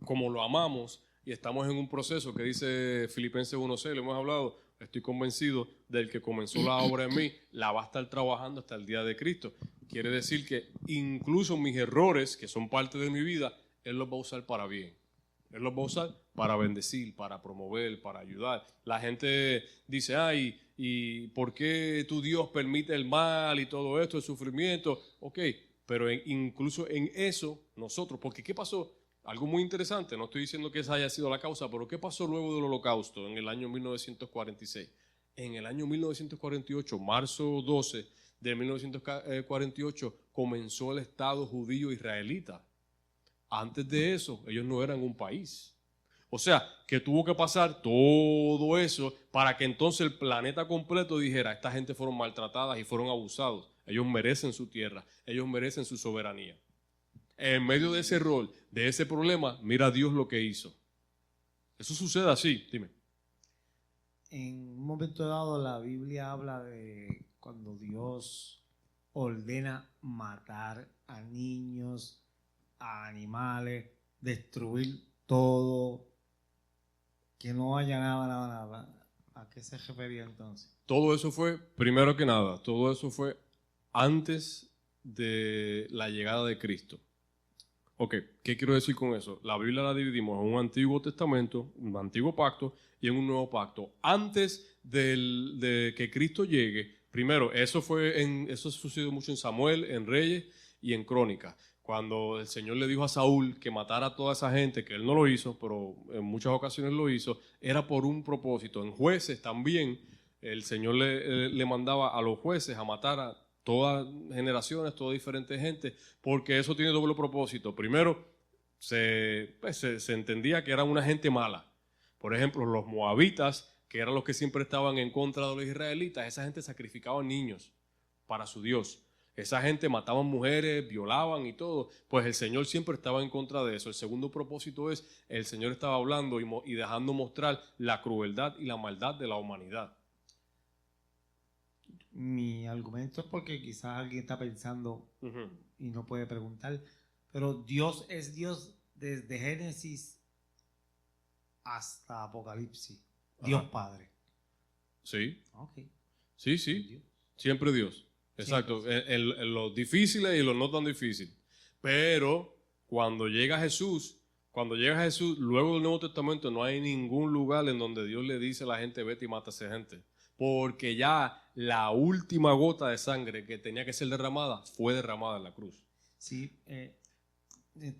como lo amamos y estamos en un proceso que dice Filipenses 1:6, lo hemos hablado, estoy convencido del que comenzó la obra en mí, la va a estar trabajando hasta el día de Cristo. Quiere decir que incluso mis errores, que son parte de mi vida, Él los va a usar para bien. Él los va a usar para bendecir, para promover, para ayudar. La gente dice, ay, ¿y por qué tu Dios permite el mal y todo esto, el sufrimiento? Ok, pero incluso en eso nosotros, porque ¿qué pasó? Algo muy interesante, no estoy diciendo que esa haya sido la causa, pero ¿qué pasó luego del Holocausto en el año 1946? En el año 1948, marzo 12 de 1948, comenzó el Estado judío israelita. Antes de eso, ellos no eran un país. O sea, que tuvo que pasar todo eso para que entonces el planeta completo dijera, esta gente fueron maltratadas y fueron abusados. Ellos merecen su tierra, ellos merecen su soberanía. En medio de ese rol, de ese problema, mira Dios lo que hizo. Eso sucede así, dime. En un momento dado la Biblia habla de cuando Dios ordena matar a niños, a animales, destruir todo, que no haya nada. ¿A qué se refería entonces? Todo eso fue, primero que nada, todo eso fue antes de la llegada de Cristo. Ok, ¿qué quiero decir con eso? La Biblia la dividimos en un Antiguo Testamento, un Antiguo Pacto y en un Nuevo Pacto. Antes de que Cristo llegue, primero, eso sucedió mucho en Samuel, en Reyes y en Crónicas. Cuando el Señor le dijo a Saúl que matara a toda esa gente, que él no lo hizo, pero en muchas ocasiones lo hizo, era por un propósito. En Jueces también, el Señor le mandaba a los jueces a matar a todas generaciones, toda diferente gente, porque eso tiene doble propósito. Primero, se entendía que eran una gente mala. Por ejemplo, los moabitas, que eran los que siempre estaban en contra de los israelitas, esa gente sacrificaba niños para su Dios. Esa gente mataban mujeres, violaban y todo. Pues el Señor siempre estaba en contra de eso. El segundo propósito es, el Señor estaba hablando y dejando mostrar la crueldad y la maldad de la humanidad. Mi argumento es porque quizás alguien está pensando y no puede preguntar, pero Dios es Dios desde Génesis hasta Apocalipsis. Dios Ajá. Padre. Sí, Okay. sí, sí. Dios. Siempre Dios. Exacto. Siempre. En los difíciles y los no tan difíciles. Pero cuando llega Jesús, luego del Nuevo Testamento no hay ningún lugar en donde Dios le dice a la gente, vete y mata a esa gente. Porque ya la última gota de sangre que tenía que ser derramada fue derramada en la cruz. Sí,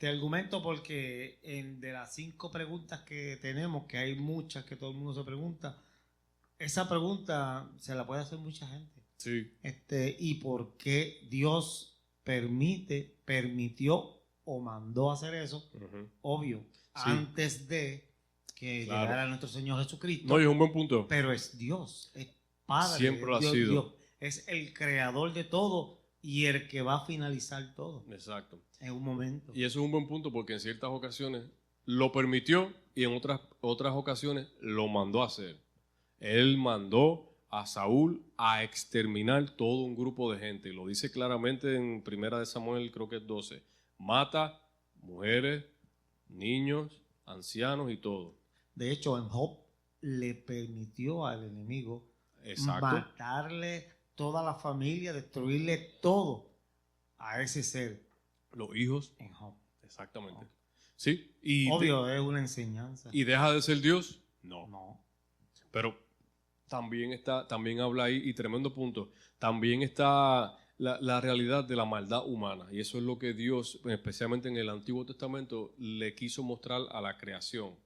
te argumento porque de las 5 preguntas que tenemos, que hay muchas que todo el mundo se pregunta, esa pregunta se la puede hacer mucha gente. Sí. ¿Y por qué Dios permitió o mandó hacer eso? Obvio, sí, antes de que llegara nuestro Señor Jesucristo. No, y es un buen punto. Pero es Dios, es Padre. Siempre lo ha sido. Dios es el creador de todo y el que va a finalizar todo. Exacto. En un momento. Y eso es un buen punto porque en ciertas ocasiones lo permitió y en otras ocasiones lo mandó a hacer. Él mandó a Saúl a exterminar todo un grupo de gente. Y lo dice claramente en 1 de Samuel, creo que es 12. Mata mujeres, niños, ancianos y todo. De hecho, en Job le permitió al enemigo matarle toda la familia, destruirle todo a ese ser. Los hijos. En Job. Exactamente. Job. Sí. Obvio, es una enseñanza. ¿Y deja de ser Dios? No. Pero también habla ahí, y tremendo punto, también está la realidad de la maldad humana. Y eso es lo que Dios, especialmente en el Antiguo Testamento, le quiso mostrar a la creación.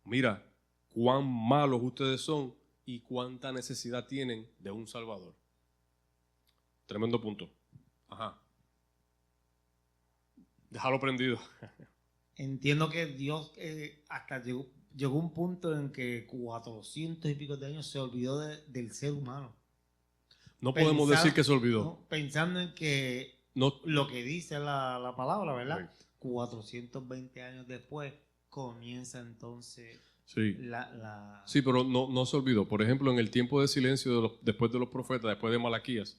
Mira cuán malos ustedes son y cuánta necesidad tienen de un Salvador. Tremendo punto. Ajá. Déjalo prendido. Entiendo que Dios hasta llegó un punto en que 400 y pico de años se olvidó del ser humano. No podemos decir que se olvidó. No, pensando en que lo que dice la palabra, ¿verdad? Sí. 420 años después comienza entonces sí. Sí, pero no se olvidó. Por ejemplo, en el tiempo de silencio después de los profetas, después de Malaquías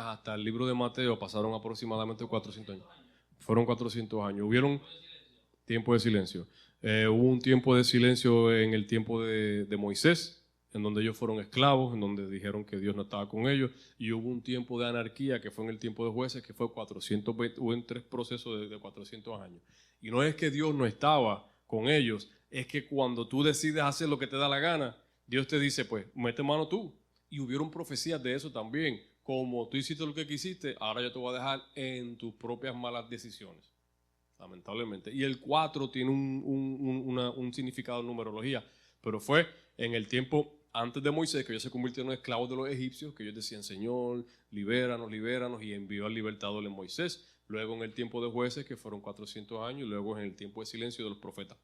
hasta el libro de Mateo pasaron aproximadamente 400 años. Fueron 400 años. Hubieron tiempo de silencio. Hubo un tiempo de silencio en el tiempo de Moisés, en donde ellos fueron esclavos, en donde dijeron que Dios no estaba con ellos, y hubo un tiempo de anarquía que fue en el tiempo de Jueces, que fue 420, hubo en 3 procesos de 400 años. Y no es que Dios no estaba con ellos, es que cuando tú decides hacer lo que te da la gana, Dios te dice, pues, mete mano tú. Y hubieron profecías de eso también. Como tú hiciste lo que quisiste, ahora yo te voy a dejar en tus propias malas decisiones. Lamentablemente. Y el 4 tiene un significado en numerología, pero fue en el tiempo antes de Moisés que ellos se convirtieron en esclavos de los egipcios, que ellos decían, Señor, libéranos, y envió al libertador en Moisés. Luego en el tiempo de Jueces, que fueron 400 años, y luego en el tiempo de silencio de los profetas.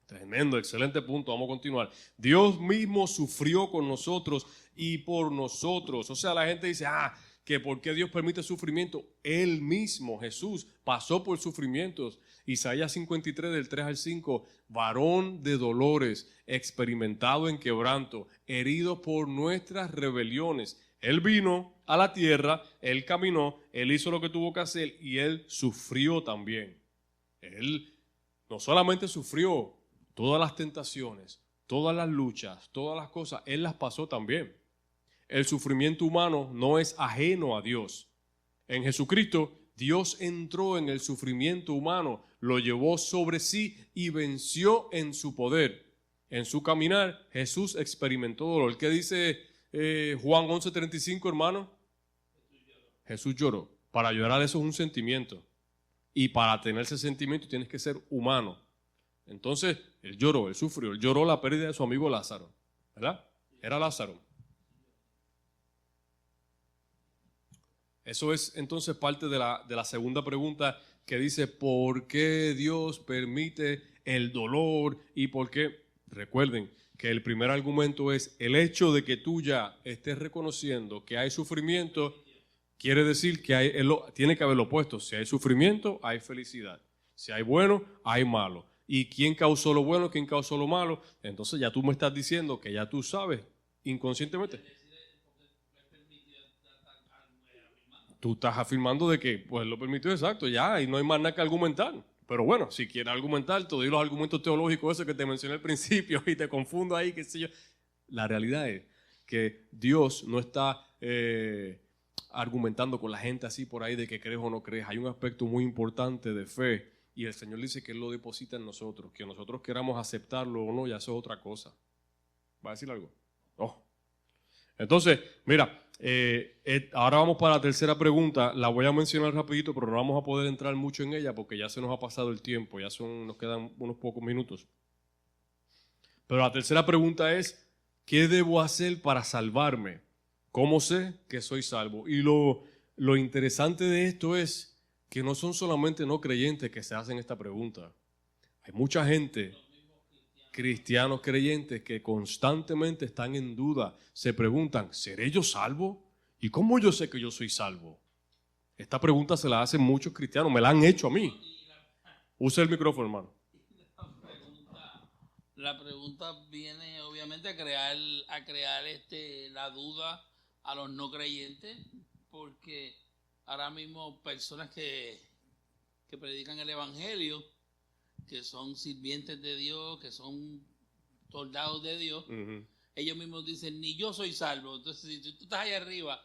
Tremendo, excelente punto. Vamos a continuar. Dios mismo sufrió con nosotros y por nosotros. O sea, la gente dice, que ¿por qué Dios permite sufrimiento? Él mismo, Jesús, pasó por sufrimientos. Isaías 53, del 3 al 5, varón de dolores, experimentado en quebranto, herido por nuestras rebeliones. Él vino a la tierra, Él caminó, Él hizo lo que tuvo que hacer y Él sufrió también. Él no solamente sufrió todas las tentaciones, todas las luchas, todas las cosas, Él las pasó también. El sufrimiento humano no es ajeno a Dios. En Jesucristo, Dios entró en el sufrimiento humano, lo llevó sobre sí y venció en su poder. En su caminar, Jesús experimentó dolor. ¿Qué dice Juan 11:35, hermano? Jesús lloró. Para llorar eso es un sentimiento. Y para tener ese sentimiento tienes que ser humano. Entonces, él lloró, él sufrió. Él lloró la pérdida de su amigo Lázaro. ¿Verdad? Era Lázaro. Eso es entonces parte de la segunda pregunta que dice, ¿por qué Dios permite el dolor? Y por qué, recuerden que el primer argumento es el hecho de que tú ya estés reconociendo que hay sufrimiento, quiere decir que tiene que haber lo opuesto. Si hay sufrimiento, hay felicidad. Si hay bueno, hay malo. ¿Y quién causó lo bueno, quién causó lo malo? Entonces ya tú me estás diciendo que ya tú sabes inconscientemente. Tú estás afirmando de que pues lo permitió, exacto, ya, y no hay más nada que argumentar. Pero bueno, si quieres argumentar, te doy los argumentos teológicos esos que te mencioné al principio y te confundo ahí, qué sé yo. La realidad es que Dios no está argumentando con la gente así por ahí de que crees o no crees. Hay un aspecto muy importante de fe y el Señor dice que Él lo deposita en nosotros. Que nosotros queramos aceptarlo o no, ya eso es otra cosa. ¿Va a decir algo? No. Entonces, mira, ahora vamos para la tercera pregunta. La voy a mencionar rapidito, pero no vamos a poder entrar mucho en ella porque ya se nos ha pasado el tiempo, nos quedan unos pocos minutos. Pero la tercera pregunta es, ¿qué debo hacer para salvarme? ¿Cómo sé que soy salvo? Y lo interesante de esto es que no son solamente no creyentes que se hacen esta pregunta. Hay mucha gente, cristianos creyentes, que constantemente están en duda, se preguntan, ¿seré yo salvo? ¿Y cómo yo sé que yo soy salvo? Esta pregunta se la hacen muchos cristianos, me la han hecho a mí. Use el micrófono, hermano. La pregunta viene obviamente a crear la duda a los no creyentes, porque ahora mismo personas que predican el evangelio, que son sirvientes de Dios, que son soldados de Dios, ellos mismos dicen, ni yo soy salvo. Entonces, si tú estás ahí arriba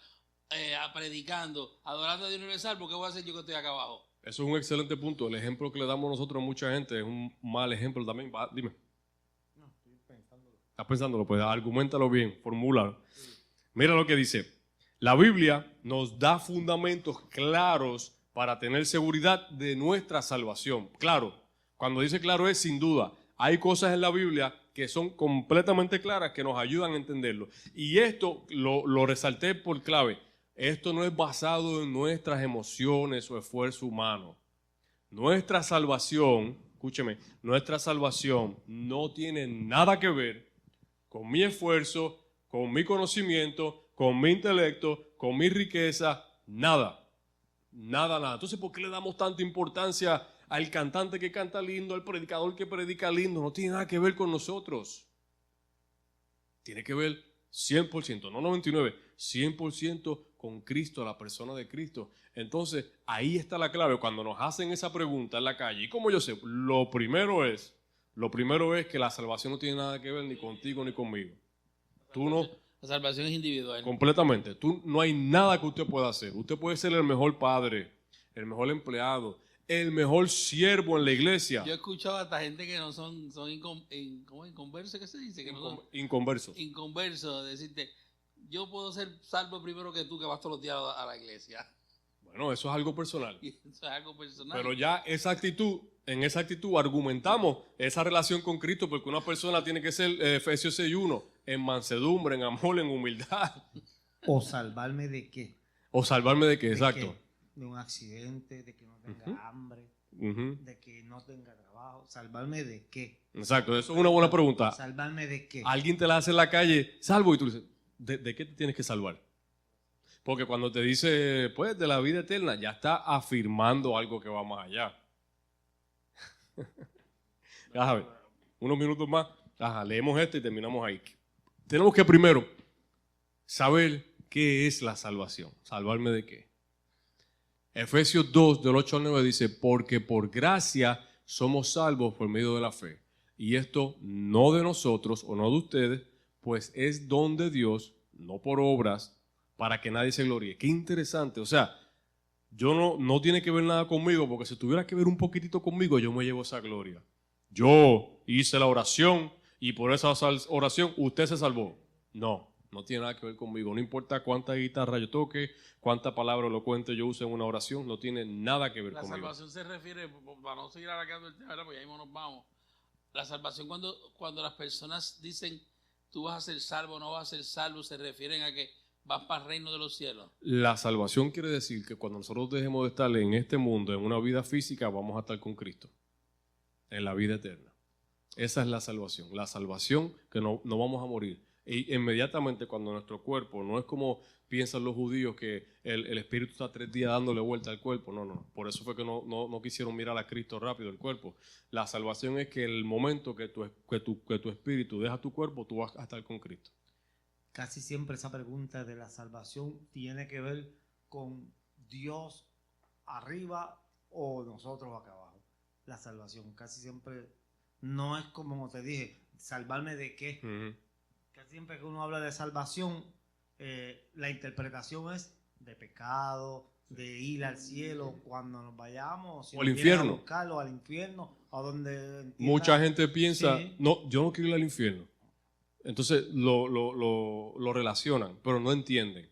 predicando, adorando a Dios, no eres salvo, ¿qué voy a hacer yo que estoy acá abajo? Eso es un excelente punto. El ejemplo que le damos nosotros a mucha gente es un mal ejemplo también. Dime. No, estoy pensándolo. ¿Estás pensándolo? Pues argumentalo bien, formúlalo. Mira lo que dice. La Biblia nos da fundamentos claros para tener seguridad de nuestra salvación. Claro. Cuando dice claro es sin duda. Hay cosas en la Biblia que son completamente claras que nos ayudan a entenderlo. Y esto lo resalté por clave. Esto no es basado en nuestras emociones o esfuerzo humano. Nuestra salvación, escúcheme, nuestra salvación no tiene nada que ver con mi esfuerzo, con mi conocimiento, con mi intelecto, con mi riqueza, nada. Nada. Entonces, ¿por qué le damos tanta importancia al cantante que canta lindo, al predicador que predica lindo? No tiene nada que ver con nosotros. Tiene que ver 100%, no 99%, 100% con Cristo, la persona de Cristo. Entonces, ahí está la clave. Cuando nos hacen esa pregunta en la calle, ¿y cómo yo sé? Lo primero es que la salvación no tiene nada que ver ni contigo ni conmigo. Tú no. La salvación es individual. Completamente. No hay nada que usted pueda hacer. Usted puede ser el mejor padre, el mejor empleado, el mejor siervo en la iglesia. Yo he escuchado hasta gente que no son inconversos, ¿qué se dice? Que no son inconversos. Inconversos, decirte, yo puedo ser salvo primero que tú que vas todos los días a la iglesia. Bueno, eso es algo personal. Eso es algo personal. Pero ya en esa actitud argumentamos esa relación con Cristo, porque una persona tiene que ser, Efesios 6:1, en mansedumbre, en amor, en humildad. ¿O salvarme de qué? ¿O salvarme de qué? ¿De Exacto. qué? De un accidente, de que no tenga hambre. Ujú. de que no tenga trabajo. ¿Salvarme de qué? Exacto, eso es una buena pregunta. ¿Salvarme de qué? Alguien te la hace en la calle, salvo, y tú dices, ¿de qué te tienes que salvar? Porque cuando te dice, pues, de la vida eterna, ya está afirmando algo que va más allá. Ajá, a ver, unos minutos más. Ajá, leemos esto y terminamos ahí. Tenemos que primero saber qué es la salvación. ¿Salvarme de qué? Efesios 2, del 8 al 9 dice, porque por gracia somos salvos por medio de la fe. Y esto no de nosotros o no de ustedes, pues es don de Dios, no por obras, para que nadie se gloríe. Qué interesante. O sea, yo no tiene que ver nada conmigo, porque si tuviera que ver un poquitito conmigo, yo me llevo esa gloria. Yo hice la oración y por esa oración usted se salvó. No tiene nada que ver conmigo. No importa cuánta guitarra yo toque, cuánta palabra elocuente yo use en una oración, no tiene nada que ver La conmigo. salvación se refiere, para no seguir alargando el tema, porque ahí mismo nos vamos. La salvación cuando las personas dicen tú vas a ser salvo o no vas a ser salvo, se refieren a que vas para el reino de los cielos. La salvación quiere decir que cuando nosotros dejemos de estar en este mundo, en una vida física, vamos a estar con Cristo, en la vida eterna. Esa es la salvación. La salvación que no vamos a morir. E inmediatamente cuando nuestro cuerpo, no es como piensan los judíos que el espíritu está 3 días dándole vuelta al cuerpo. No. Por eso fue que no quisieron mirar a Cristo rápido el cuerpo. La salvación es que el momento que tu espíritu deja tu cuerpo, tú vas a estar con Cristo. Casi siempre esa pregunta de la salvación tiene que ver con Dios arriba o nosotros acá abajo. La salvación casi siempre no es como te dije, salvarme de qué. Uh-huh. Casi siempre que uno habla de salvación, la interpretación es de pecado, de ir al cielo cuando nos vayamos, si o al nos vienen infierno. a buscarlo, al infierno, a donde entienda. Mucha gente piensa, Sí. no, yo no quiero ir al infierno. Entonces lo relacionan, pero no entienden.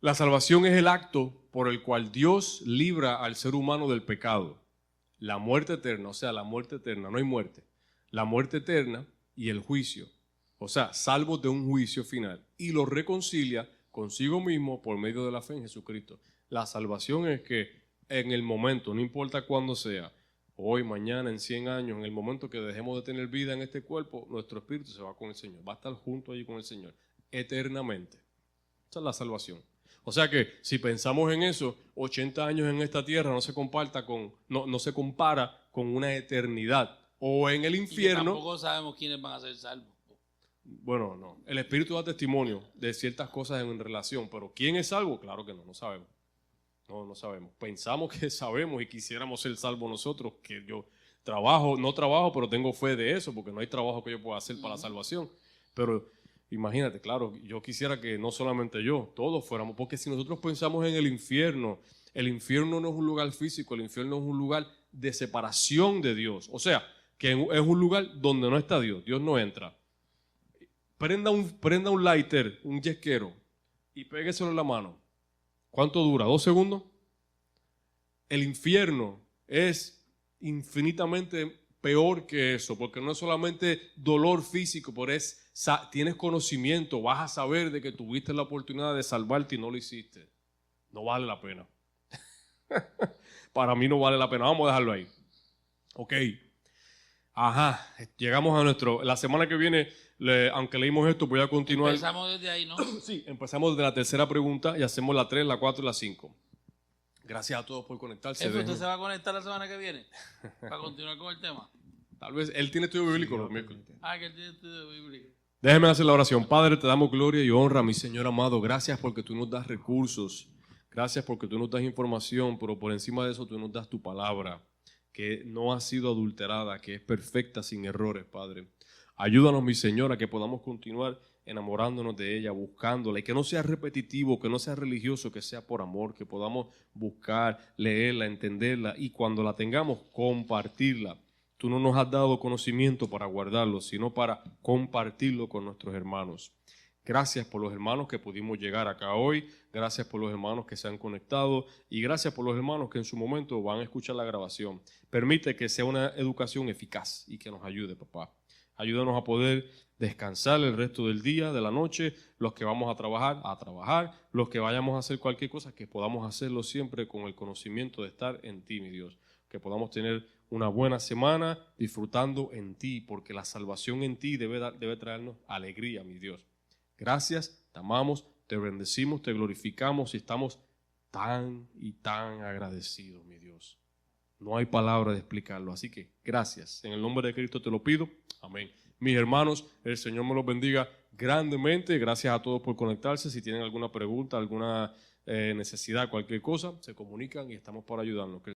La salvación es el acto por el cual Dios libra al ser humano del pecado. La muerte eterna, o sea, la muerte eterna, no hay muerte. La muerte eterna y el juicio. O sea, salvos de un juicio final. Y lo reconcilia consigo mismo por medio de la fe en Jesucristo. La salvación es que en el momento, no importa cuándo sea, hoy, mañana, en 100 años, en el momento que dejemos de tener vida en este cuerpo, nuestro espíritu se va con el Señor. Va a estar junto allí con el Señor, eternamente. Esa es la salvación. O sea que si pensamos en eso, 80 años en esta tierra no se compara con una eternidad. O en el infierno. Y tampoco sabemos quiénes van a ser salvos. Bueno, no. El Espíritu da testimonio de ciertas cosas en relación, pero ¿quién es salvo? Claro que no sabemos. No sabemos. Pensamos que sabemos y quisiéramos ser salvos nosotros, que yo no trabajo, pero tengo fe de eso, porque no hay trabajo que yo pueda hacer para la salvación. Pero imagínate, claro, yo quisiera que no solamente yo, todos fuéramos, porque si nosotros pensamos en el infierno no es un lugar físico, el infierno es un lugar de separación de Dios. O sea, que es un lugar donde no está Dios, Dios no entra. Prenda un lighter, un yesquero, y pégueselo en la mano. ¿Cuánto dura? ¿2 segundos? El infierno es infinitamente peor que eso, porque no es solamente dolor físico, pero tienes conocimiento, vas a saber de que tuviste la oportunidad de salvarte y no lo hiciste. No vale la pena. Para mí no vale la pena. Vamos a dejarlo ahí. Ok. Ajá. Llegamos a la semana que viene, aunque leímos esto, voy a continuar. Empezamos desde ahí, ¿no? Sí, empezamos desde la tercera pregunta y hacemos la 3, la 4 y la 5. Gracias a todos por conectarse. ¿Usted se va a conectar la semana que viene? Para continuar con el tema. Tal vez él tiene estudio bíblico los miércoles. Que él tiene estudio bíblico. Déjeme hacer la oración. Padre, te damos gloria y honra, mi Señor amado. Gracias porque tú nos das recursos. Gracias porque tú nos das información, pero por encima de eso tú nos das tu palabra, que no ha sido adulterada, que es perfecta, sin errores, Padre. Ayúdanos, mi Señor, a que podamos continuar enamorándonos de ella, buscándola, y que no sea repetitivo, que no sea religioso, que sea por amor, que podamos buscar, leerla, entenderla, y cuando la tengamos, compartirla. Tú no nos has dado conocimiento para guardarlo, sino para compartirlo con nuestros hermanos. Gracias por los hermanos que pudimos llegar acá hoy, gracias por los hermanos que se han conectado y gracias por los hermanos que en su momento van a escuchar la grabación. Permite que sea una educación eficaz y que nos ayude, papá. Ayúdanos a poder descansar el resto del día, de la noche, los que vamos a trabajar, los que vayamos a hacer cualquier cosa, que podamos hacerlo siempre con el conocimiento de estar en ti, mi Dios. Que podamos tener una buena semana disfrutando en ti, porque la salvación en ti debe traernos alegría, mi Dios. Gracias, te amamos, te bendecimos, te glorificamos y estamos tan y tan agradecidos, mi Dios. No hay palabra de explicarlo, así que gracias. En el nombre de Cristo te lo pido. Amén. Mis hermanos, el Señor me los bendiga grandemente. Gracias a todos por conectarse. Si tienen alguna pregunta, alguna necesidad, cualquier cosa, se comunican y estamos para ayudarnos. Que